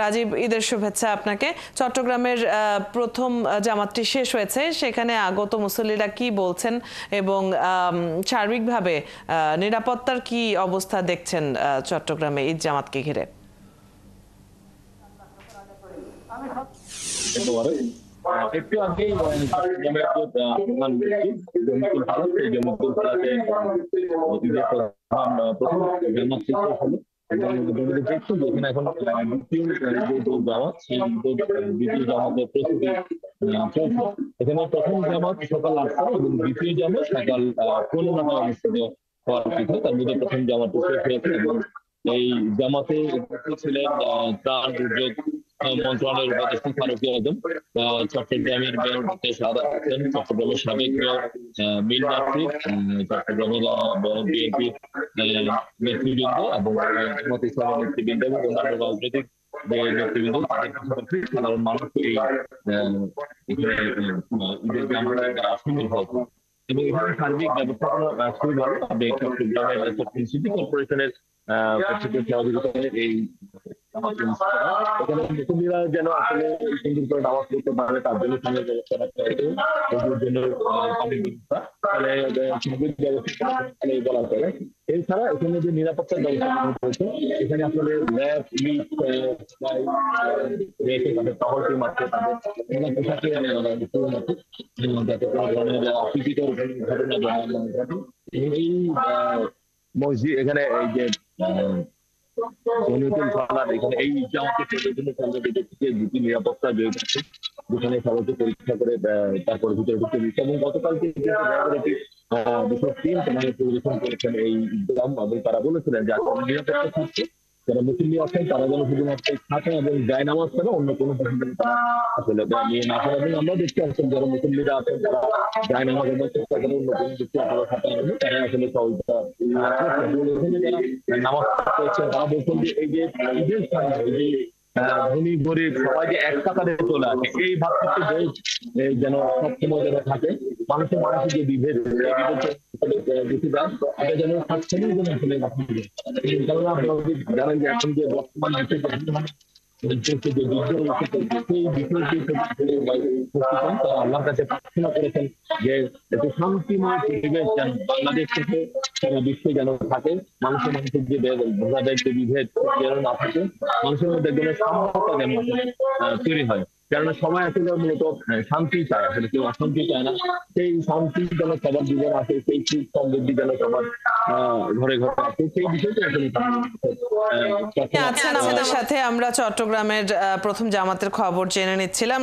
রাজীব, ঈদের শুভেচ্ছা আপনাকে। চট্টগ্রামের প্রথম জামাতটি শেষ হয়েছে, সেখানে আগত মুসল্লিরা কি বলছেন এবং সার্বিকভাবে নিরাপত্তার কি অবস্থা দেখছেন চট্টগ্রামে ঈদ জামাতকে ঘিরে? একটু আগেই চট্টগ্রামের যে ঈদের প্রথম জামাত শেষ হলো এবং দেখছি যে এখানে এখন দ্বিতীয় যে জামাত সেই দ্বিতীয় জামাতের প্রস্তুতি চলছে। এখানে প্রথম জামাত সকাল 8টায় এবং দ্বিতীয় জামাত সকাল 15টায় অনুষ্ঠিত হওয়ার কথা। তার মধ্যে প্রথম জামাত শেষ হয়েছে এবং এই জামাতে উপস্থিত ছিলেন ত্রাণ দুর্যোগ মন্ত্রণালয়ের উপদেষ্টা ফারুকী আজম, চট্টগ্রামের মেয়র ডক্টর সাদাত হোসেন, চট্টগ্রামের সাবেক মেয়র মীর নাসির, চট্টগ্রামের বিএনপি নেতৃবৃন্দ এবং জামাত ইসলামের নেতৃবৃন্দ এবং অন্যান্য রাজনৈতিক যে নেতৃবৃন্দ তাদের পাশাপাশি সাধারণ মানুষ এই এখানে ঈদের জামাতে সামিল হয়েছে। এবং এখানে সার্বিক ব্যবস্থাপনা খুবই ভালো। আপনি চট্টগ্রামের সিটি কর্পোরেশনের সহযোগিতায় এই এখানে মুসলিমরা যেন আসলে সুন্দর করে নামাজ পড়তে পারে তার জন্য সামনের ব্যবস্থা রাখতে হবে, ওদের জন্য পানির ব্যবস্থা তাহলে সার্বিক ব্যবস্থা বলা চলে। এছাড়া এখানে যে নিরাপত্তার ব্যবস্থা রয়েছে, এখানে আসলে ল্যাব পুলিশ রয়েছে, তাদের টহল টিম আছে, তাদের পোশাকে যাতে কোনো ধরনের অপ্রীতিকর ঘটনা ঘটে। এই মসজিদ এখানে এই যে এখানে এই দুটি নিরাপত্তা জড়িত আছে, যেখানে সবাইকে পরীক্ষা করে তারপর ভিতরে ঢুকতে দিচ্ছে। এবং গতকালকে বিশেষ টিম সেখানে পরিবেশন করেছেন এই ইসলাম এবং তারা বলেছিলেন যে আসলে নিরাপত্তা থাকছে, যারা মুসলিম আছেন তারা যেন শুধুমাত্র থাকে এবং গায়ে নামাজ ছাড়া অন্য কোনো তারা আসলে নিয়ে না করেন। এবং আমরা দেখতে আসছেন যারা মুসলিমরা আছেন তারা গায়ে নামাজ এবং চেষ্টা করে অন্য কোনো কিছু আসলে থাকে না, তারা আসলে সহজতা নামাজ পড়ছেন। তারা বলছেন যে এই যে ঈদের সময় এই যে ধনী গরিব সবাই যে এক কাতারে চলে আসে, এই ভাবটি যেন সবসময় যেন থাকে। মানুষের মানসিক যে বিভেদ এটা যেন থাকছেনই যেন আসলে কারণ আপনারা জানেন যে এখন যে বর্তমান আল্লাহর কাছে প্রার্থনা করেছেন যে একটু শান্তিময় পরিবেশ যেন বাংলাদেশ থেকে সারা বিশ্বে যেন থাকে, মানুষের মানুষের যে ভোটাদের যে বিভেদ যেন না থাকে, মানুষের মধ্যে যেন সাম্যতা যেন তৈরি হয়। কেননা সবাই আসলে মূলত শান্তি চায়, আসলে কেউ অশান্তি চায় না। সেই শান্তি যেন সবার জীবন আসে, সেই সুখ সমৃদ্ধি যেন সবার ঘরে ঘরে আসে, সেই বিষয়টা আসলে আছেন আমাদের সাথে। আমরা চট্টগ্রামের প্রথম জামাতের খবর জেনে নিচ্ছিলাম।